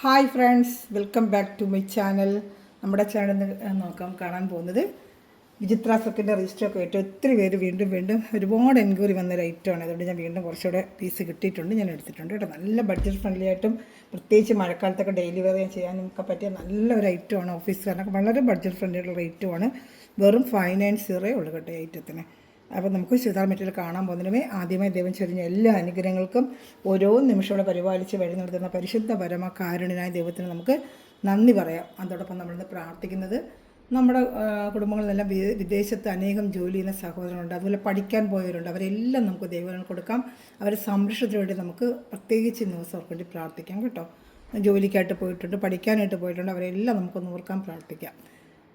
Hi friends, welcome back to my channel. നമ്മുടെ channel കാണാൻ പോകുന്നത് വിചിത്ര സിൽക്കിൻ്റെ രജിസ്റ്ററൊക്കെ ആയിട്ട് ഒത്തിരി പേര് വീണ്ടും ഒരുപാട് എൻക്വയറി വന്നൊരു ഐറ്റമാണ്. അതുകൊണ്ട് ഞാൻ വീണ്ടും കുറച്ചുകൂടെ പീസ് കിട്ടിയിട്ടുണ്ട്, ഞാൻ എടുത്തിട്ടുണ്ട് കേട്ടോ. നല്ല ബഡ്ജറ്റ് ഫ്രണ്ട്ലി ആയിട്ടും പ്രത്യേകിച്ച് മഴക്കാലത്തൊക്കെ ഡെയിലി വെയർ ചെയ്യാനും ഒക്കെ പറ്റിയ നല്ലൊരു ഐറ്റമാണ്. ഓഫീസുകാരനൊക്കെ വളരെ ബഡ്ജറ്റ് ഫ്രണ്ട്ലി ആയിട്ടുള്ള റേറ്റുമാണ്. വെറും 590 ഉള്ളൂ കേട്ടോ ഈ ഐറ്റത്തിന്. അപ്പോൾ നമുക്ക് ചുരിദാർ മെറ്റീരിയൽ കാണാൻ പോകുന്നതിനുമേ ആദ്യമായി ദൈവം ചൊരിഞ്ഞ എല്ലാ അനുഗ്രഹങ്ങൾക്കും ഓരോ നിമിഷവും പരിപാലിച്ച് വഴി നടത്തുന്ന പരിശുദ്ധ പരമ കാരുണ്യനായ ദൈവത്തിന് നമുക്ക് നന്ദി പറയാം. അതോടൊപ്പം നമ്മളിന്ന് പ്രാർത്ഥിക്കുന്നത് നമ്മുടെ കുടുംബങ്ങളിൽ നിന്നെല്ലാം വിദേശത്ത് അനേകം ജോലി ചെയ്യുന്ന സഹോദരങ്ങളുണ്ട്, അതുപോലെ പഠിക്കാൻ പോയവരുണ്ട്. അവരെല്ലാം നമുക്ക് ദൈവങ്ങൾ കൊടുക്കാം. അവരെ സംരക്ഷണത്തിന് വേണ്ടി നമുക്ക് പ്രത്യേകിച്ച് ദിവസം അവർക്ക് വേണ്ടി പ്രാർത്ഥിക്കാം കേട്ടോ. ജോലിക്കായിട്ട് പോയിട്ടുണ്ട്, പഠിക്കാനായിട്ട് പോയിട്ടുണ്ട്, അവരെല്ലാം നമുക്കൊന്ന് ഓർക്കാൻ പ്രാർത്ഥിക്കാം.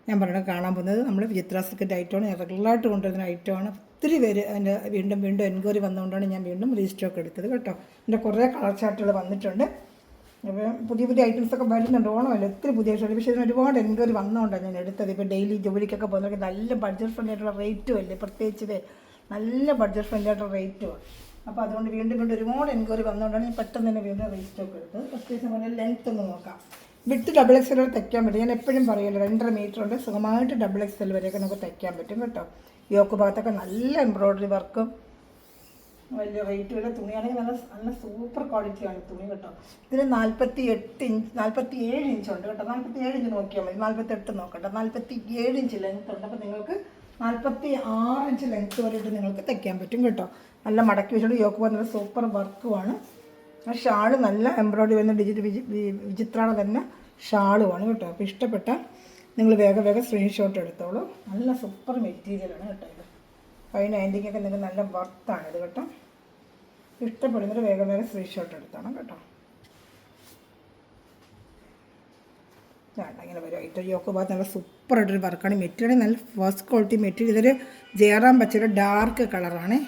ഞാൻ പറഞ്ഞത് കാണാൻ പോകുന്നത് നമ്മൾ വിചിത്ര സിൽക്കിൻ്റെ ഐറ്റമാണ്. റെഗുലറായിട്ട് കൊണ്ടുവരുന്ന ഐറ്റമാണ്. ഒത്തിരി പേര് അതിൻ്റെ വീണ്ടും എൻക്വയറി വന്നുകൊണ്ടാണ് ഞാൻ വീണ്ടും രജിസ്റ്ററൊക്കെ എടുത്തത് കേട്ടോ. എൻ്റെ കുറേ കളർ ചാർട്ടുകൾ വന്നിട്ടുണ്ട്. അപ്പോൾ പുതിയ ഐറ്റംസൊക്കെ വരുന്നുണ്ട്, ഓണമല്ല ഒത്തിരി പുതിയ ഷർട്ട്. പക്ഷേ ഇതിന് ഒരുപാട് എൻക്വയറി വന്നുകൊണ്ടാണ് ഞാൻ എടുത്തത്. ഇപ്പോൾ ഡെയിലി ജോലിക്കൊക്കെ പോകുന്നവർക്ക് നല്ല ബഡ്ജറ്റ് ഫ്രണ്ട്ലി ആയിട്ടുള്ള റേറ്റും അല്ലേ, പ്രത്യേകിച്ച് നല്ല ബഡ്ജറ്റ് ഫ്രണ്ട്ലി ആയിട്ടുള്ള റേറ്റുമാണ്. അപ്പോൾ അതുകൊണ്ട് വീണ്ടും ഒരുപാട് എൻക്വയറി വന്നുകൊണ്ടാണ് ഞാൻ പെട്ടെന്ന് തന്നെ വീണ്ടും രജിസ്റ്ററൊക്കെ എടുത്തത്. പ്രത്യേകിച്ച് പറഞ്ഞാൽ ലെങ്ത്ത് ഒന്ന് നോക്കാം. വിത്ത് ഡബിൾ എക്സ് എൽ തയ്ക്കാൻ പറ്റും. ഞാൻ എപ്പോഴും പറയുമല്ലോ 2.5 മീറ്റർ ഉണ്ട്, സുഖമായിട്ട് ഡബിൾ എക്സ് എൽ വരെയൊക്കെ നമുക്ക് തയ്ക്കാൻ പറ്റും കേട്ടോ. യോക്ക് ഭാഗത്തൊക്കെ നല്ല എംബ്രോയ്ഡറി വർക്കും വലിയ റേറ്റുള്ള തുണിയാണെങ്കിൽ നല്ല സൂപ്പർ ക്വാളിറ്റിയാണ് തുണി കേട്ടോ. ഇതിന് 47 ഇഞ്ചുണ്ട് കേട്ടോ. 47 ഇഞ്ച് നോക്കിയാൽ മതി, 48 നോക്കട്ടെ. 47 ഇഞ്ച് ലെങ്ത് ഉണ്ട്. അപ്പോൾ നിങ്ങൾക്ക് 46 ഇഞ്ച് ലെങ്ത്ത് വരെയിട്ട് നിങ്ങൾക്ക് തയ്ക്കാൻ പറ്റും കേട്ടോ. നല്ല മടക്കി വെച്ചിട്ട് യോക്ക് ഭാഗം നല്ല സൂപ്പർ വർക്കുമാണ്. ആ ഷാള് നല്ല എംബ്രോയ്ഡറി വരുന്ന വിചിത്രാണ് തന്നെ ഷാളുമാണ് കേട്ടോ. അപ്പോൾ ഇഷ്ടപ്പെട്ട നിങ്ങൾ വേഗം സ്ക്രീൻഷോട്ട് എടുത്തോളൂ. നല്ല സൂപ്പർ മെറ്റീരിയലാണ് കേട്ടോ ഇത്. 590 നിങ്ങൾക്ക് നല്ല വർത്താണിത് കേട്ടോ. ഇഷ്ടപ്പെടുന്നൊരു വേഗം സ്ക്രീൻഷോട്ട് എടുത്തോണം കേട്ടോ. ഇങ്ങനെ വരും ഐറ്റം. യോക്ക് ഭാഗത്ത് നല്ല സൂപ്പറായിട്ടൊരു വർക്കാണ്. മെറ്റീരിയൽ നല്ല ഫസ്റ്റ് ക്വാളിറ്റി മെറ്റീരിയൽ. ഇതൊരു ജയറാം പച്ചയുടെ ഡാർക്ക് കളറാണ്.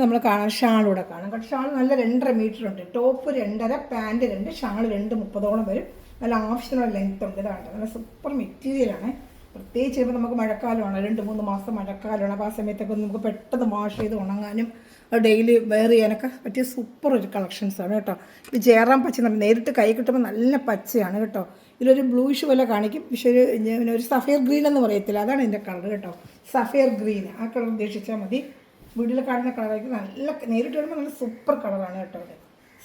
നമ്മൾ കാണാൻ ഷാളൂടെ കാണാം കേട്ടോ. ഷാൾ നല്ല 2.5 മീറ്റർ ഉണ്ട്. ടോപ്പ് 2.5, പാൻറ്റ് 2, ഷാൾ 2.30 വരും. നല്ല ആവശ്യത്തിനുള്ള ലെങ്ത്ത് ഉണ്ട്. ഇതാണ് നല്ല സൂപ്പർ മെറ്റീരിയലാണ്. പ്രത്യേകിച്ച് ചെയ്യുമ്പോൾ നമുക്ക് മഴക്കാലമാണ്, 2-3 മാസം മഴക്കാലമാണ്. അപ്പോൾ ആ സമയത്തൊക്കെ നമുക്ക് പെട്ടെന്ന് വാഷ് ചെയ്ത് ഉണങ്ങാനും ഡെയിലി വെയർ ചെയ്യാനൊക്കെ പറ്റിയ സൂപ്പർ ഒരു കളക്ഷൻസാണ് കേട്ടോ. ഇത് ജയറാം പച്ച നമ്മൾ നേരിട്ട് കൈ കിട്ടുമ്പോൾ നല്ല പച്ചയാണ് കേട്ടോ. ഇതിലൊരു ബ്ലൂഷ് പോലെ കാണിക്കും, പക്ഷേ ഒരു സഫയർ ഗ്രീൻ എന്ന് പറയത്തില്ല, അതാണ് ഇതിൻ്റെ കളർ കേട്ടോ. സഫയർ ഗ്രീൻ, ആ കളർ ഉദ്ദേശിച്ചാൽ മതി. വീട്ടിൽ കാണുന്ന കളറായിരിക്കും. നല്ല നേരിട്ട് വരുമ്പോൾ നല്ല സൂപ്പർ കളറാണ് കേട്ടോ ഇത്.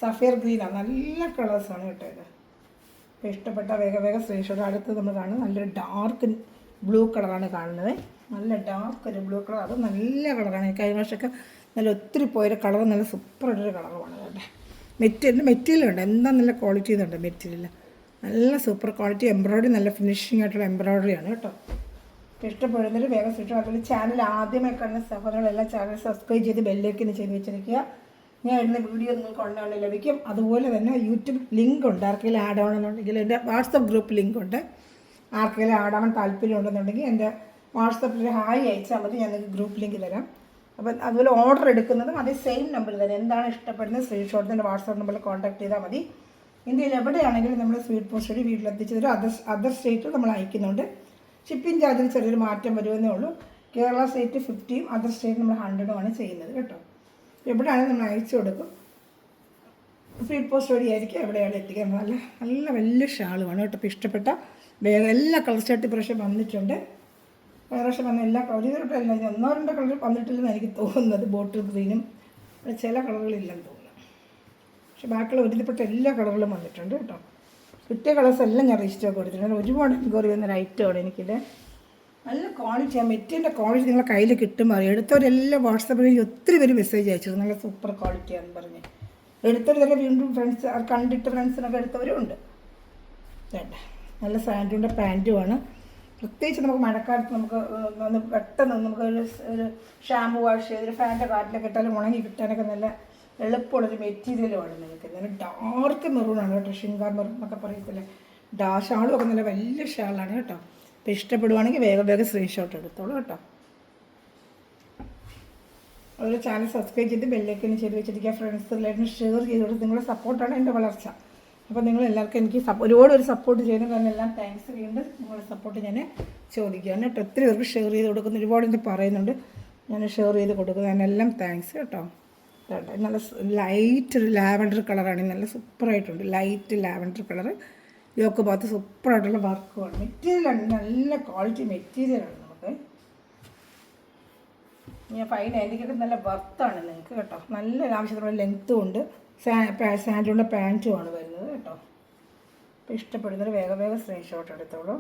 സഫയർ ഗ്രീനാണ്, നല്ല കളേഴ്സാണ് കേട്ടോ ഇത്. അപ്പോൾ ഇഷ്ടപ്പെട്ട വേഗം സ്ക്രീൻഷോട്ട്. അടുത്ത് നമ്മൾ കാണുന്നത് നല്ലൊരു ഡാർക്ക് ബ്ലൂ കളറാണ് കാണുന്നത്. നല്ല ഡാർക്ക് ഒരു ബ്ലൂ കളർ, അത് നല്ല കളറാണ്. കഴിഞ്ഞ വർഷമൊക്കെ നല്ല ഒത്തിരി പോയൊരു കളർ, നല്ല സൂപ്പറായിട്ടൊരു കളറുമാണ് കേട്ടോ. മെറ്റീരിയൽ ഉണ്ട്, എന്താ നല്ല ക്വാളിറ്റി ഇതുണ്ട് മെറ്റീരിയൽ. നല്ല സൂപ്പർ ക്വാളിറ്റി എംബ്രോയ്ഡറി, നല്ല ഫിനിഷിംഗ് ആയിട്ടുള്ള എംബ്രോയ്ഡറിയാണ് കേട്ടോ. ഇഷ്ടപ്പെടുന്നൊരു വേഗം സ്വിച്ച്. അതുപോലെ ചാനൽ ആദ്യമായി കാണുന്ന സഹോദരങ്ങളെല്ലാം ചാനൽ സബ്സ്ക്രൈബ് ചെയ്ത് ബെല്ലേക്ക് ചെയ്ത് വെച്ചിരിക്കുക. ഞാൻ ഇടുന്ന വീഡിയോ നിങ്ങൾക്ക് ഓൺലൈനിൽ ലഭിക്കും. അതുപോലെ തന്നെ യൂട്യൂബ് ലിങ്ക് ഉണ്ട്, ആർക്കെങ്കിലും ആഡ് ആവണമെന്നുണ്ടെങ്കിൽ എൻ്റെ വാട്സപ്പ് ഗ്രൂപ്പ് ലിങ്ക് ഉണ്ട്. ആർക്കെങ്കിലും ആഡ് ആവാൻ താല്പര്യം ഉണ്ടെന്നുണ്ടെങ്കിൽ എൻ്റെ വാട്സപ്പിൽ ഹായ് അയച്ചാൽ മതി, ഞാൻ നിങ്ങൾക്ക് ഗ്രൂപ്പ് ലിങ്ക് തരാം. അപ്പം അതുപോലെ ഓർഡർ എടുക്കുന്നതും അതേ സെയിം നമ്പറിൽ തന്നെ എന്താണ് ഇഷ്ടപ്പെടുന്നത് സ്ക്രീൻഷോട്ട് എൻ്റെ വാട്സപ്പ് നമ്പറിൽ കോൺടാക്ട് ചെയ്താൽ മതി. ഇന്ത്യയിൽ എവിടെയാണെങ്കിലും നമ്മൾ സ്പീഡ് പോസ്റ്റ് വഴി വീട്ടിലെത്തിച്ച് തരും. അതർ സ്റ്റേറ്റ് നമ്മൾ അയക്കുന്നുണ്ട്. ഷിപ്പിംഗ് ചാർജിൽ ചെറിയൊരു മാറ്റം വരുമെന്നേ ഉള്ളൂ. കേരള സ്റ്റേറ്റ് 50, അതർ സ്റ്റേറ്റ് നമ്മൾ 100 ചെയ്യുന്നത് കേട്ടോ. എവിടെയാണെങ്കിലും നമ്മൾ അയച്ചു കൊടുക്കും. സ്പീഡ് പോസ്റ്റ് വഴിയായിരിക്കും എവിടെയാണ് എത്തിക്കാൻ. നല്ല വലിയ ഷാളുമാണ് കേട്ടോ. ഇപ്പോൾ ഇഷ്ടപ്പെട്ട എല്ലാ കളർ ചാർട്ട് പ്രാവശ്യം വന്നിട്ടുണ്ട്. പ്രാവശ്യം വന്ന എല്ലാ കളറിലോട്ടല്ല, 1-2 കളർ വന്നിട്ടില്ലെന്ന് എനിക്ക് തോന്നുന്നത്. ബോട്ടിൽ ഗ്രീനും ചില കളറുകളില്ലെന്ന് തോന്നുന്നു. പക്ഷേ ബാക്കിയുള്ള ഒരുവിധപ്പെട്ട എല്ലാ കളറുകളും വന്നിട്ടുണ്ട് കേട്ടോ. കിട്ടിയ കളേഴ്സ് എല്ലാം ഞാൻ രജിസ്റ്റർ കൊടുത്തിട്ടുണ്ട്. ഒരുപാട് എൻക്വയറി വന്നൊരു ഐറ്റമാണ് എനിക്കിത്. നല്ല ക്വാളിറ്റിയാണ്. മെറ്റീരിയലിൻ്റെ ക്വാളിറ്റി നിങ്ങളെ കയ്യിൽ കിട്ടുമ്പോൾ അറിയാം. എടുത്തവരെല്ലാം വാട്സാപ്പിൽ ഒത്തിരി പേര് മെസ്സേജ് അയച്ചു നല്ല സൂപ്പർ ക്വാളിറ്റിയാണെന്ന് പറഞ്ഞ്. എടുത്തവരൊക്കെ വീണ്ടും ഫ്രണ്ട്സ് കണ്ടിട്ട് ഫ്രണ്ട്സിനൊക്കെ എടുത്തവരും ഉണ്ട്. നല്ല സാൻഡുണ്ട്, പാൻറ്റുമാണ്. പ്രത്യേകിച്ച് നമുക്ക് മഴക്കാലത്ത് നമുക്ക് ഒന്ന് പെട്ടെന്ന് നമുക്ക് ഒരു ഷാമ്പു വാഷ് ചെയ്തൊരു ഫാൻ്റെ കാറ്റിലൊക്കെ ഇട്ടാലും ഉണങ്ങി കിട്ടാനൊക്കെ നല്ല എളുപ്പമുള്ളൊരു മെറ്റീരിയലുമാണ് നിങ്ങൾക്ക്. നല്ല ഡാർക്ക് മെറൂണാണ് കേട്ടോ. ഷിങ്കാർ മെറൂൺ എന്നൊക്കെ പറയത്തില്ലേ. ഷാളും ഒക്കെ നല്ല വലിയ ഷാളാണ് കേട്ടോ. അപ്പോൾ ഇഷ്ടപ്പെടുവാണെങ്കിൽ വേഗം സ്ക്രീൻഷോട്ട് എടുത്തോളൂ കേട്ടോ. അതുപോലെ ചാനൽ സബ്സ്ക്രൈബ് ചെയ്ത് ബെല്ലേക്കിന് ചെയ്ത് വെച്ചിരിക്കുക. ഫ്രണ്ട്സ് റിലേറ്റീവ് ഷെയർ ചെയ്ത് കൊടുത്ത് നിങ്ങളുടെ സപ്പോർട്ടാണ് എൻ്റെ വളർച്ച. അപ്പോൾ നിങ്ങൾ എല്ലാവർക്കും എനിക്ക് ഒരുപാട് സപ്പോർട്ട് ചെയ്യുന്നതിനെല്ലാം താങ്ക്സ്. വീണ്ടും നിങ്ങളുടെ സപ്പോർട്ട് ഞാൻ ചോദിക്കുകയാണ് കേട്ടോ. ഒത്തിരി പേർക്ക് ഷെയർ ചെയ്ത് കൊടുക്കുന്ന ഒരുപാട് ഇത് പറയുന്നുണ്ട്. ഞാൻ ഷെയർ ചെയ്ത് കൊടുക്കുന്നതിനെല്ലാം താങ്ക്സ് കേട്ടോ. നല്ല ലൈറ്റ് ഒരു ലാവൻഡർ കളറാണ്, നല്ല സൂപ്പറായിട്ടുണ്ട്. ലൈറ്റ് ലാവൻഡർ കളറ് യോക്ക് ഭാഗത്ത് സൂപ്പറായിട്ടുള്ള വർക്കുമാണ്. മെറ്റീരിയലാണ്, നല്ല ക്വാളിറ്റി മെറ്റീരിയലാണ് നമുക്ക്. ഞാൻ 590 നല്ല വർത്താണ് നിങ്ങൾക്ക് കേട്ടോ. നല്ല ആവശ്യത്തിനുള്ള ലെങ്ത്തും ഉണ്ട്. സാൻഡുള്ള പാൻറ്റുമാണ് വരുന്നത് കേട്ടോ. അപ്പോൾ ഇഷ്ടപ്പെടുന്നവർ വേഗം വേഗം സ്ക്രീൻഷോട്ട് എടുത്തോളൂ.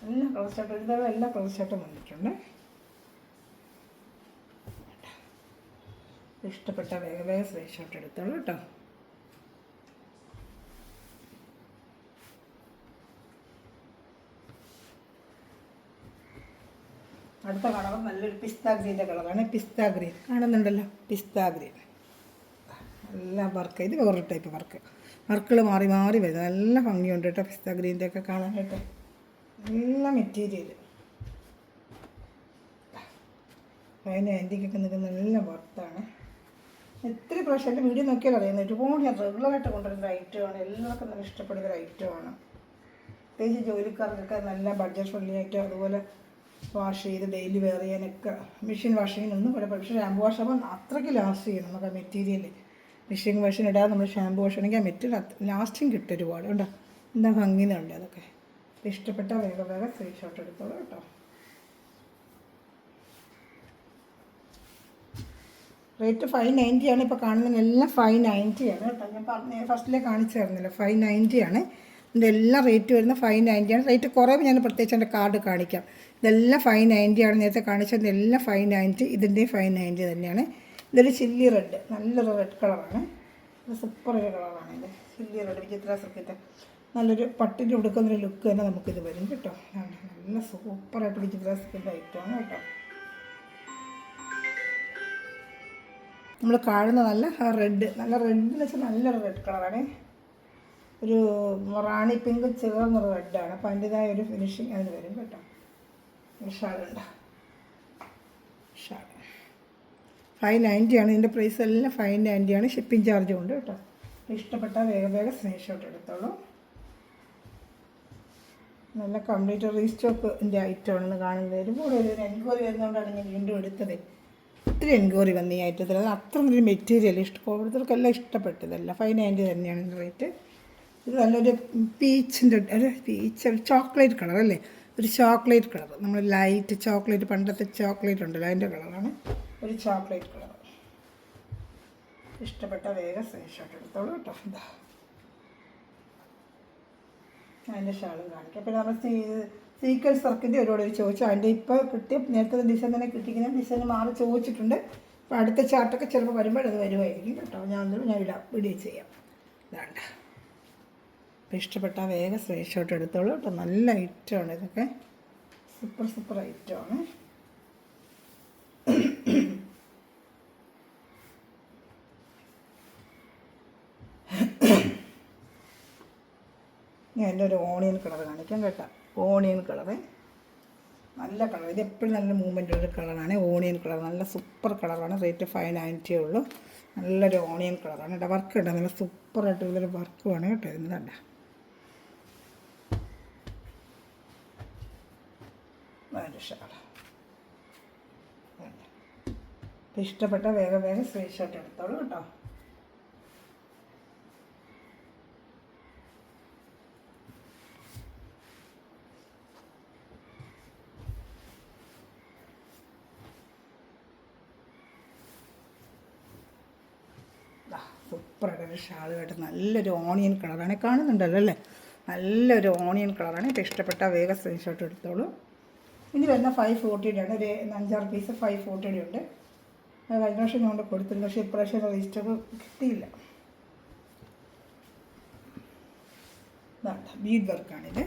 എല്ലാ കളർ ഷർട്ടും ഇതുപോലെ എല്ലാ കളർ ഷർട്ടും വന്നിട്ടുണ്ട്. ഇഷ്ടപ്പെട്ട വേഗം വേഗം സ്ക്രീൻഷോട്ട് എടുത്തോളൂ കേട്ടോ. അടുത്ത കളർ നല്ലൊരു പിസ്ത ഗ്രീൻ്റെ കളറാണ്. പിസ്ത ഗ്രീൻ കാണുന്നുണ്ടല്ലോ, പിസ്ത ഗ്രീൻ. നല്ല വർക്ക്, ഇത് വേറൊരു ടൈപ്പ് വർക്കുകൾ മാറി മാറി വരുന്നത്. നല്ല ഭംഗിയുണ്ട് കേട്ടോ പിസ്ത ഗ്രീൻ്റെ ഒക്കെ കാണാനായിട്ട്. നല്ല മെറ്റീരിയൽ, 590 നിൽക്കുന്ന നല്ല വർത്താണ്. എത്ര പ്രാവശ്യം എൻ്റെ വീഡിയോ നോക്കിയാൽ അറിയുന്നത്. ഒരുപാട് ഞാൻ റെഗുലറായിട്ട് കൊണ്ടുവരുന്ന ഐറ്റമാണ്. എല്ലാവർക്കും നല്ല ഇഷ്ടപ്പെടുന്ന ഒരു ഐറ്റമാണ്. പ്രത്യേകിച്ച് ജോലിക്കാർക്കൊക്കെ നല്ല ബഡ്ജറ്റ് ഫ്രണ്ട്ലി ഐറ്റം. അതുപോലെ വാഷ് ചെയ്ത് ഡെയിലി വെയർ ചെയ്യാനൊക്കെ മെഷീൻ വാഷിങ്ങിനൊന്നും കുഴപ്പമില്ല. പക്ഷേ ഷാമ്പു വാഷ് ആകുമ്പോൾ അത്രയ്ക്ക് ലാസ്റ്റ് ചെയ്യും നമുക്ക് ആ മെറ്റീരിയൽ. മെഷീൻ വാഷിന് ഇടാതെ നമ്മൾ ഷാമ്പു വാഷ് ആണെങ്കിൽ ആ മെറ്റീരിയൽ ലാസ്റ്റിങ് കിട്ടും ഒരുപാട്. കേട്ടോ എന്താ ഭംഗിയുണ്ട് അതൊക്കെ. ഇഷ്ടപ്പെട്ട വേഗം വേഗം സ്ക്രീൻഷോട്ട് എടുത്തോളൂ കേട്ടോ. റേറ്റ് 590 ആണ്. ഇപ്പോൾ കാണുന്നതിനെല്ലാം 590 ആണ് കേട്ടോ. ഞാൻ ഫസ്റ്റിലേ കാണിച്ചു തരുന്നില്ല, 590 ആണ്. ഇതിൻ്റെ എല്ലാ റേറ്റ് വരുന്നത് 590 ആണ്. റേറ്റ് കുറവ് ഞാൻ പ്രത്യേകിച്ച് എൻ്റെ കാർഡ് കാണിക്കാം. ഇതെല്ലാം 590 ആണ്. നേരത്തെ കാണിച്ചതിൻ്റെ എല്ലാം 590. ഇതിൻ്റെയും 590 തന്നെയാണ്. ഇതൊരു ചില്ലി റെഡ്, നല്ലൊരു റെഡ് കളറാണ്. ഇത് സൂപ്പർ ഒരു കളറാണ്. ഇത് ചില്ലി റെഡ് വിചിത്ര സർക്കിറ്റ് നല്ലൊരു പട്ടിൻ്റെ ഉടുക്കുന്നൊരു ലുക്ക് തന്നെ നമുക്കിത് വരും കേട്ടോ. നല്ല സൂപ്പറായിട്ട് വിചിത്ര സർക്കിറ്റ് ഐറ്റമാണ് കേട്ടോ. നമ്മൾ കാണുന്ന നല്ല റെഡ്, നല്ല റെഡ് എന്ന് വെച്ചാൽ നല്ലൊരു റെഡ് കളറാണ്. ഒരു റാണി പിങ്ക് ചേർന്നൊരു റെഡാണ്. അപ്പോൾ അതിൻ്റെതായ ഒരു ഫിനിഷിങ് അതിന് വരും കേട്ടോ. ഷാളുണ്ട്, ഷാൾ 590 ആണ്. ഇതിൻ്റെ പ്രൈസ് എല്ലാം 590 ആണ്. ഷിപ്പിംഗ് ചാർജും ഉണ്ട് കേട്ടോ. ഇഷ്ടപ്പെട്ട വേഗം വേഗം സ്ക്രീൻഷോട്ട് എടുത്തോളൂ. നല്ല കംപ്ലീറ്റ് റീസ്റ്റോക്കിൻ്റെ ഐറ്റമാണെന്ന് കാണുന്നത്. ഒരുപാട് ഒരു എൻക്വയറി വരുന്നതുകൊണ്ടാണ് ഞാൻ വീണ്ടും എടുത്തത്. ഒത്തിരി എൻക്വയറി വന്ന് ഈ ഐറ്റത്തിൽ. അത് അത്ര ഒരു മെറ്റീരിയൽ ഓരോരുത്തർക്കെല്ലാം ഇഷ്ടപ്പെട്ടതല്ല. 590 തന്നെയാണ് ഇതിൻ്റെ റേറ്റ്. ഇത് നല്ലൊരു പീച്ചിൻ്റെ ഒരു ചോക്ലേറ്റ് കളർ അല്ലേ, ഒരു ചോക്ലേറ്റ് കളർ. നമ്മൾ ലൈറ്റ് ചോക്ലേറ്റ്, പണ്ടത്തെ ചോക്ലേറ്റ് ഉണ്ടല്ലോ അതിൻ്റെ കളറാണ്. ഒരു ചോക്ലേറ്റ് കളർ. ഇഷ്ടപ്പെട്ട വേഗം സ്ക്രീൻഷോട്ട് എടുത്തോളൂ കേട്ടോ. എന്താ അതിൻ്റെ ഷാളും കാണിക്കാം. പിന്നെ നമ്മൾ സീക്വൻസ് വർക്കിൻ്റെ ഒരുപാട് ചോദിച്ചു. അതിൻ്റെ ഇപ്പോൾ കിട്ടിയ നേരത്തെ ഡിസൈൻ തന്നെ കിട്ടിക്കുന്ന ഡിസൈൻ മാറി ചോദിച്ചിട്ടുണ്ട്. അപ്പോൾ അടുത്ത ചാർട്ടൊക്കെ ചിലപ്പോൾ വരുമ്പോൾ അത് വരുമായിരിക്കും കേട്ടോ. ഞാൻ വീഡിയോ ചെയ്യാം. ഇതാണ്ട, അപ്പോൾ ഇഷ്ടപ്പെട്ട വേഗം സ്ക്രീൻഷോട്ട് എടുത്തോളൂ കേട്ടോ. നല്ല ഐറ്റമാണ് ഇതൊക്കെ, സൂപ്പർ ഐറ്റമാണ്. ഞാൻ എൻ്റെ ഒരു ഓണിയൻ കളർ കാണിക്കാം കേട്ടോ. ഓണിയൻ കളറ് നല്ല കളർ. ഇത് എപ്പോഴും നല്ല മൂവ്മെൻറ്റുള്ളൊരു കളറാണ്. ഓണിയൻ കളർ നല്ല സൂപ്പർ കളറാണ്. റേറ്റ് 590 ഉള്ളൂ. നല്ലൊരു ഓണിയൻ കളറാണ് കേട്ടോ. വർക്ക് കേട്ടോ, നല്ല സൂപ്പറായിട്ടുള്ളൊരു വർക്കുമാണ് കേട്ടോ. ഇന്നല്ല അതിൻ്റെ ഷാൾ. ഇഷ്ടപ്പെട്ട വേഗം വേഗം സ്ക്രീൻഷോട്ട് എടുത്തോളൂ കേട്ടോ. സൂപ്പറായിട്ടൊരു ഷാൾ കേട്ടോ. നല്ലൊരു ഓണിയൻ കളറാണ്. കാണുന്നുണ്ടല്ലോ അല്ലേ, നല്ലൊരു ഓണിയൻ കളറാണ്. ഇപ്പോൾ ഇഷ്ടപ്പെട്ട വേഗം സ്ക്രീൻഷോട്ട് എടുത്തോളൂ. ഇനി വരുന്ന 540 ആണ്. ഒരു 5-6 പീസ് 540 ഉണ്ട്. അത് കഴിഞ്ഞ വർഷം ഞാൻ കൊണ്ട് കൊടുത്തിരുന്നു, പക്ഷേ ഇപ്രാവശ്യം രജിസ്റ്റർ കിട്ടിയില്ല. ബീഡ് വർക്കാണിത്.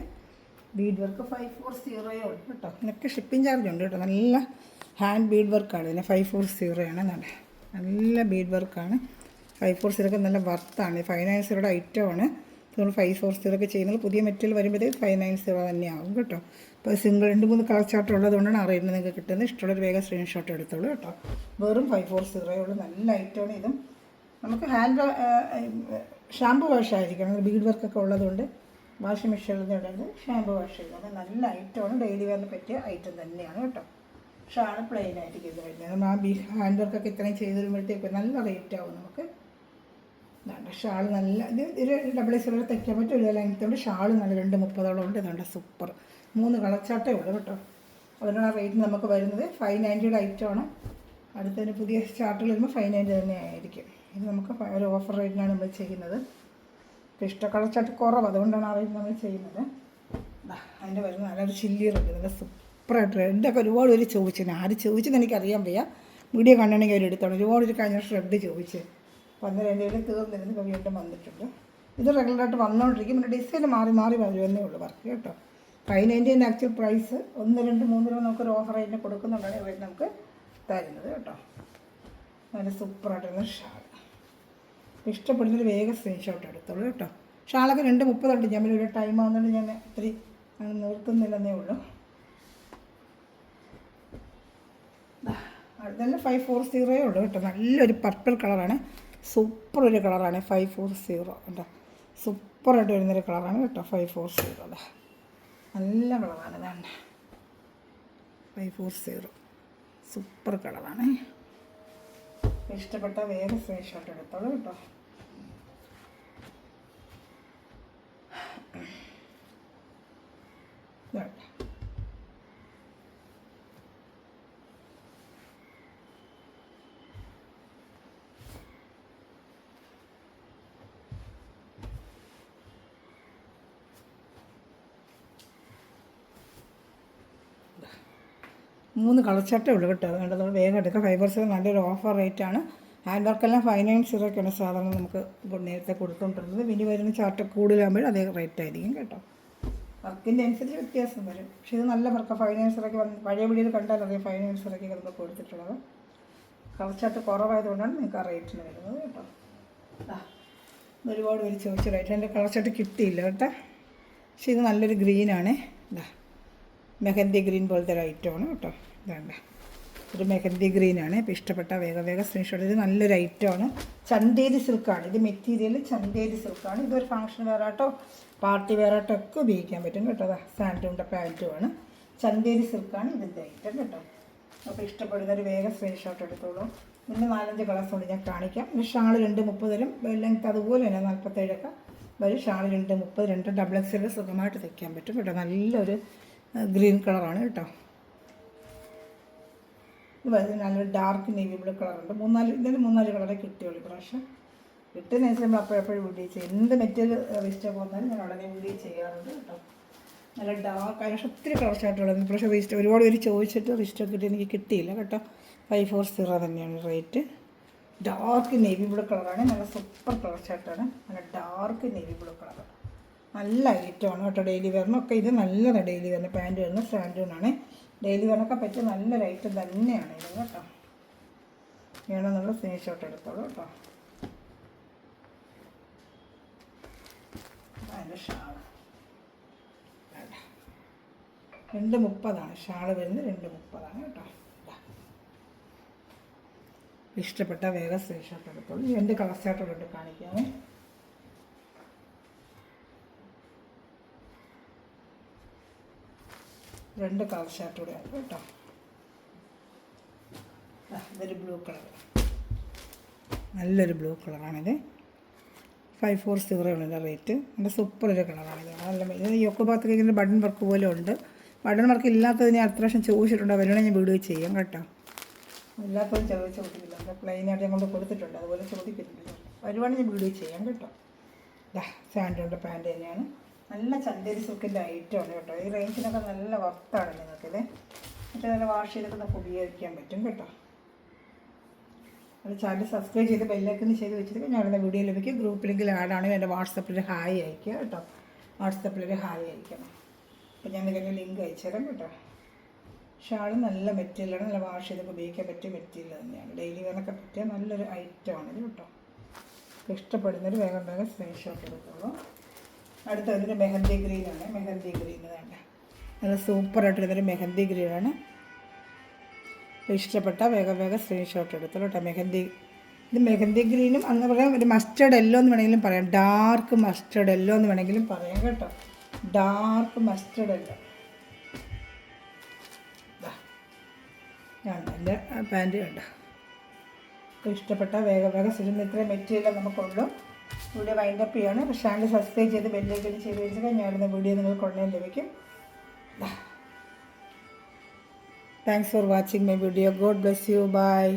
ബീഡ് വർക്ക് 540 ഉണ്ട് കേട്ടോ. ഇതിനൊക്കെ ഷിപ്പിംഗ് ചാർജ് ഉണ്ട് കേട്ടോ. നല്ല ഹാൻഡ് ബീഡ് വർക്കാണ്. ഇതിന് 540 ആണ്. നല്ല ബീഡ് വർക്കാണ്. 540 നല്ല വർത്താണ്. 590 ഐറ്റമാണ്. നമ്മൾ 540 ചെയ്യുന്നത്. പുതിയ മെറ്റീരിയൽ വരുമ്പോഴത്തേക്ക് 590 തന്നെയാവും കേട്ടോ. അപ്പോൾ സിംഗിൾ 2-3 കളർ ചാർട്ട് ഉള്ളതുകൊണ്ടാണ് ആ റേറ്റിന് നിങ്ങൾക്ക് കിട്ടുന്നത്. ഇഷ്ടമുള്ളൊരു വേഗം സ്ക്രീൻഷോട്ട് എടുത്തോളൂ കേട്ടോ. വെറും 540 ഉള്ളൂ. നല്ല ഐറ്റമാണ്. ഇതും നമുക്ക് ഹാൻഡ് ഷാമ്പു വാഷ് ആയിരിക്കണം. ബീഡ് വർക്കൊക്കെ ഉള്ളതുകൊണ്ട് വാഷിംഗ് മെഷീനിൽ ഇടരുത്, ഷാമ്പു വാഷ് ചെയ്യുന്നത്. നല്ല ഐറ്റമാണ്. ഡെയിലി വെയറിന് പറ്റിയ ഐറ്റം തന്നെയാണ് കേട്ടോ. ഷാൾ പ്ലെയിൻ ആയിട്ട് ചെയ്ത് കഴിഞ്ഞാൽ നമ്മൾ ആ ഹാൻഡ് വർക്കൊക്കെ ഇത്രയും ചെയ്ത് വരുമ്പോഴത്തേക്ക് നല്ല റേറ്റ് ആവും നമുക്ക്. ഇതാണ്ട് ഷാൾ നല്ല ഒരു ഡബിൾ എക്സ് തയ്ക്കാൻ പറ്റും. ഒരു ലെങ്ത്തോണ്ട് ഷാൾ നല്ല 2.30 ഉണ്ട്. ഇതാണ്ട് സൂപ്പർ 3 കളർച്ചാട്ടേ ഉള്ളൂ കേട്ടോ. അതിനുള്ള റേറ്റ് നമുക്ക് വരുന്നത് 590 ഐറ്റമാണ്. അടുത്തതിന് പുതിയ ചാർട്ടുകൾ വരുമ്പോൾ 590 തന്നെ ആയിരിക്കും. ഇത് നമുക്ക് ഒരു ഓഫർ റേറ്റിനാണ് നമ്മൾ ചെയ്യുന്നത്. ഇഷ്ട കളർച്ചാട്ട് കുറവ്, അതുകൊണ്ടാണ് ആ റേറ്റ് നമ്മൾ ചെയ്യുന്നത്. അതിൻ്റെ വരുന്ന നല്ലൊരു ചില്ലി റെഡ്, നല്ല സൂപ്പറായിട്ട് റെഡൊക്കെ ഒരുപാട് പേര് ചോദിച്ചു. ആര് ചോദിച്ചെന്ന് എനിക്കറിയാൻ വയ്യ. വീഡിയോ കണ്ടിട്ടുണ്ടെങ്കിൽ അവർ എടുത്തോളൂ. ഒരുപാട് ഒരു കഴിഞ്ഞ വർഷം റെഡ് ചോദിച്ച് അന്നേരം എൻ്റെ കയ്യിൽ തീർന്നിരുന്നു. ഇപ്പോൾ വീണ്ടും വന്നിട്ടുണ്ട്. ഇത് റെഗുലറായിട്ട് വന്നുകൊണ്ടിരിക്കും. പിന്നെ ഡിസൈൻ മാറി മാറി വരുന്നേ ഉള്ളൂ വർക്ക് കേട്ടോ. 590 ആക്ച്വൽ പ്രൈസ്. 1, 2, 3 രൂപ നമുക്കൊരു ഓഫർ റേറ്റിന് കൊടുക്കുന്നുണ്ടാണ് റേറ്റ് നമുക്ക് തരുന്നത് കേട്ടോ. നല്ല സൂപ്പറായിട്ടുള്ള ഷാൾ. ഇഷ്ടപ്പെടുന്നൊരു വേഗം സ്ക്രീൻഷോട്ട് എടുത്തോളൂ കേട്ടോ. ഷാളൊക്കെ 2.30 ഉണ്ട്. ഞാൻ ഒരു ടൈം ആകുന്നുണ്ട് ഞാൻ ഒത്തിരി നിർത്തുന്നില്ലെന്നേ ഉള്ളൂ. അടുത്തന്നെ 540 ഉള്ളൂ കേട്ടോ. നല്ലൊരു പർപ്പിൾ കളറാണ്. സൂപ്പർ ഒരു കളറാണ് 540 കേട്ടോ. സൂപ്പറായിട്ട് വരുന്നൊരു കളറാണ് കേട്ടോ 540. അല്ലേ നല്ല കളറാണ്. ഇതാണ് 540 സൂപ്പർ കളറാണ്. ഇഷ്ടപ്പെട്ട വേഗം സ്ക്രീൻഷോട്ട് എടുത്തോളൂ കേട്ടോ. ഇതാണ് 3 കളർച്ചാട്ടേ ഉള്ളൂ കേട്ടോ. അതുകൊണ്ട് നമ്മൾ വേഗം എടുക്കാം. 5% നല്ലൊരു ഓഫർ റേറ്റാണ്. ഹാൻഡ് വർക്കെല്ലാം 590 സാധാരണ നമുക്ക് നേരത്തെ കൊടുത്തുകൊണ്ടിരുന്നത്. ഇനി വരുന്ന ചാർട്ട് കൂടുതലാകുമ്പോഴും അതേ റേറ്റ് ആയിരിക്കും കേട്ടോ. വർക്കിൻ്റെ അനുസരിച്ച് വ്യത്യാസം വരും. പക്ഷേ ഇത് നല്ല വർക്കാണ്. 590 വന്ന് പഴയ വീഡിയോയിൽ കണ്ടാൽ അറിയാം 590 നമ്മൾ കൊടുത്തിട്ടുള്ളത്. കളർച്ചാട്ട് കുറവായതുകൊണ്ടാണ് നിങ്ങൾക്ക് ആ റേറ്റിന് വരുന്നത് കേട്ടോ. ഒരുപാട് പേര് ചോദിച്ച റേറ്റ്. എൻ്റെ കളർച്ചാട്ട് കിട്ടിയില്ല കേട്ടോ. പക്ഷേ ഇത് നല്ലൊരു ഗ്രീനാണ്. മെഹന്തി ഗ്രീൻ പോലത്തെ ഒരു ഐറ്റമാണ് കേട്ടോ. ഇതാണ്ട് ഒരു മെഹന്തി ഗ്രീനാണ്. ഇപ്പോൾ ഇഷ്ടപ്പെട്ട വേഗം സ്ക്രീൻഷോട്ട്. ഇത് നല്ലൊരു ഐറ്റമാണ്. ചന്തേരി സിൽക്കാണ് ഇത്. മെറ്റീരിയൽ ചന്തേരി സിൽക്കാണ്. ഇതൊരു ഫംഗ്ഷൻ വെയറായിട്ടോ പാർട്ടി വെയറായിട്ടോ ഒക്കെ ഉപയോഗിക്കാൻ പറ്റും കേട്ടോ. സാൻഡൂണിൻ്റെ പാൻറ്റുമാണ്. ചന്തേരി സിൽക്കാണ് ഇതിൻ്റെ ഐറ്റം കേട്ടോ. അപ്പോൾ ഇഷ്ടപ്പെടുന്നൊരു വേഗം സ്ക്രീൻഷോട്ട് എടുത്തോളൂ. പിന്നെ 4-5 കളേഴ്സ് കൊണ്ട് ഞാൻ കാണിക്കാം. പിന്നെ ഷാൾ 2.30 ലെങ്ത്ത് അതുപോലെ തന്നെ 47 വരും. ഷാൾ 2.30 2 ഡബിൾ എക്സ് സുഖമായിട്ട് തയ്ക്കാൻ പറ്റും കേട്ടോ. നല്ലൊരു ഗ്രീൻ കളറാണ് കേട്ടോ. ഇത് വരുന്നത് നല്ലൊരു ഡാർക്ക് നേവി ബ്ലൂ കളറുണ്ട്. 3-4 കളറേ കിട്ടിയുള്ളൂ പ്രാവശ്യം. കിട്ടുന്നതനുസരിച്ച് നമ്മൾ അപ്പോഴെപ്പോഴും വീഡിയോ ചെയ്യും. എന്ത് മെറ്റീരിയൽ വേസ്റ്റ് പോകുന്നാലും ഞാൻ ഉടനെ വീഡിയോ ചെയ്യാറുണ്ട് കേട്ടോ. നല്ല ഡാർക്ക് പക്ഷേ ഒത്തിരി കളർച്ചായിട്ടുള്ളത്. പക്ഷേ വേസ്റ്റ് ഒരുപാട് പേര് ചോദിച്ചിട്ട് റിസ്റ്റൊക്കെ കിട്ടി എനിക്ക് കിട്ടിയില്ല കേട്ടോ. 540 തന്നെയാണ് റേറ്റ്. ഡാർക്ക് നേവി ബ്ലൂ കളറാണ്. നല്ല സൂപ്പർ കളർച്ചായിട്ടാണ്. നല്ല ഡാർക്ക് നേവി ബ്ലൂ കളർ. നല്ല ഐറ്റമാണ് കേട്ടോ. ഡെയിലി വെയറിനൊക്കെ ഇത് നല്ലതാണ്. ഡെയിലി വെയറിന് പാൻറ്റ് വരുന്നത് സാൻഡൂണാണ്. ഡെയിലി വെയറിനൊക്കെ പറ്റിയ നല്ലൊരു ഐറ്റം തന്നെയാണ് ഇത് കേട്ടോ. വേണമെന്നുള്ള സ്ക്രീൻഷോട്ട് എടുത്തോളൂ കേട്ടോ. അതിൻ്റെ ഷാൾ 2.30 ഷാൾ വരുന്നത്. 2.30 കേട്ടോ. ഇഷ്ടപ്പെട്ട വേഗം സ്ക്രീൻഷോട്ട് എടുത്തോളൂ. 2 കളർ ചാർട്ടുകളുണ്ട് കാണിക്കാമേ. 2 കളർ ഷർട്ട് കൂടെ ഉണ്ട് കേട്ടോ. ഇതൊരു ബ്ലൂ കളർ, നല്ലൊരു ബ്ലൂ കളറാണിത്. 540 ഉള്ള റേറ്റ്. നല്ല സൂപ്പർ ഒരു കളറാണിത്. നല്ല ഇത് യോക്ക് ഭാഗത്തൊക്കെ ഇങ്ങനെ ബട്ടൺ വർക്ക് പോലെ ഉണ്ട്. ബട്ടൺ വർക്ക് ഇല്ലാത്തത് ഞാൻ അത്ര പ്രാവശ്യം ചോദിച്ചിട്ടുണ്ട്. അവരോട് ഞാൻ വീഡിയോ ചെയ്യാം കേട്ടോ. ഇല്ലാത്തത് ചോദിച്ചു കൊടുത്തില്ല. നമ്മൾ പ്ലെയിനായിട്ട് ഞാൻ കൊണ്ട് കൊടുത്തിട്ടുണ്ട്. അതുപോലെ ചോദിക്കുന്നുണ്ട്. ഒരുപാട് ഞാൻ വീഡിയോ ചെയ്യാം കേട്ടോ. സാൻഡൂണിൻ്റെ പാൻറ്റ് തന്നെയാണ്. നല്ല ചന്തേരി സിൽക്കിൻ്റെ ഐറ്റമാണ് കേട്ടോ. ഈ റേഞ്ചിനൊക്കെ നല്ല വർത്താണ് നിങ്ങൾക്കിത്. മറ്റേ നല്ല വാഷ് ചെയ്തൊക്കെ നമുക്ക് ഉപയോഗിക്കാൻ പറ്റും കേട്ടോ. അത് ചാനൽ സബ്സ്ക്രൈബ് ചെയ്ത് ബെല്ലൈക്കൺ ചെയ്ത് വെച്ചിട്ട് ഞാനിവിടെ വീഡിയോ ലഭിക്കും. ഗ്രൂപ്പിലെങ്കിൽ ആഡാണെങ്കിൽ എൻ്റെ വാട്സപ്പിൽ ഹായ് അയക്കുക കേട്ടോ. വാട്സപ്പിലൊരു ഹായ് അയക്കണം. അപ്പോൾ ഞാൻ ഇതിൻ്റെ ലിങ്ക് അയച്ചുതരാം കേട്ടോ. ഷാൾ നല്ല മെറ്റീരിയലാണ്. നല്ല വാഷ് ചെയ്തൊക്കെ ഉപയോഗിക്കാൻ പറ്റിയ മെറ്റീരിയൽ തന്നെയാണ്. ഡെയിലി വെയറിനൊക്കെ പറ്റിയ നല്ലൊരു ഐറ്റമാണിത് കേട്ടോ. ഇഷ്ടപ്പെടുന്നൊരു വേഗം സ്ക്രീൻഷോട്ട് എടുത്തോളൂ. അടുത്ത ഇതിൻ്റെ മെഹന്തി ഗ്രീനാണ്. മെഹന്തി ഗ്രീൻ വേണ്ട നല്ല സൂപ്പറായിട്ടിരുന്നൊരു മെഹന്തി ഗ്രീനാണ്. ഇഷ്ടപ്പെട്ട വേഗം സ്ക്രീൻഷോട്ട് എടുത്തോളൂ കേട്ടോ. ഇത് മെഹന്തി ഗ്രീനും അന്ന് പറയാം. ഒരു മസ്റ്റേർഡ് യെല്ലോ എന്ന് വേണമെങ്കിലും പറയാം. ഡാർക്ക് മസ്റ്റേർഡ് യെല്ലോ എന്ന് വേണമെങ്കിലും പറയാം കേട്ടോ. Dark mustard yellow. എൻ്റെ പാൻറ്റ് കണ്ട ഇഷ്ടപ്പെട്ട വേഗം ഇത്രയും മെറ്റീരിയൽ നമുക്കുള്ളൂ. വീഡിയോ വൈൻഡപ്പ് ചെയ്യാണ്. അപ്പോൾ ചാനൽ സബ്സ്ക്രൈബ് ചെയ്ത് ബെല്ലൈക്കൺ ചെയ്ത് വെച്ചാൽ ഞാനിടുന്ന വീഡിയോ നിങ്ങൾക്ക് ഉടനെ ലഭിക്കും. Thanks for watching my video. God bless you. By.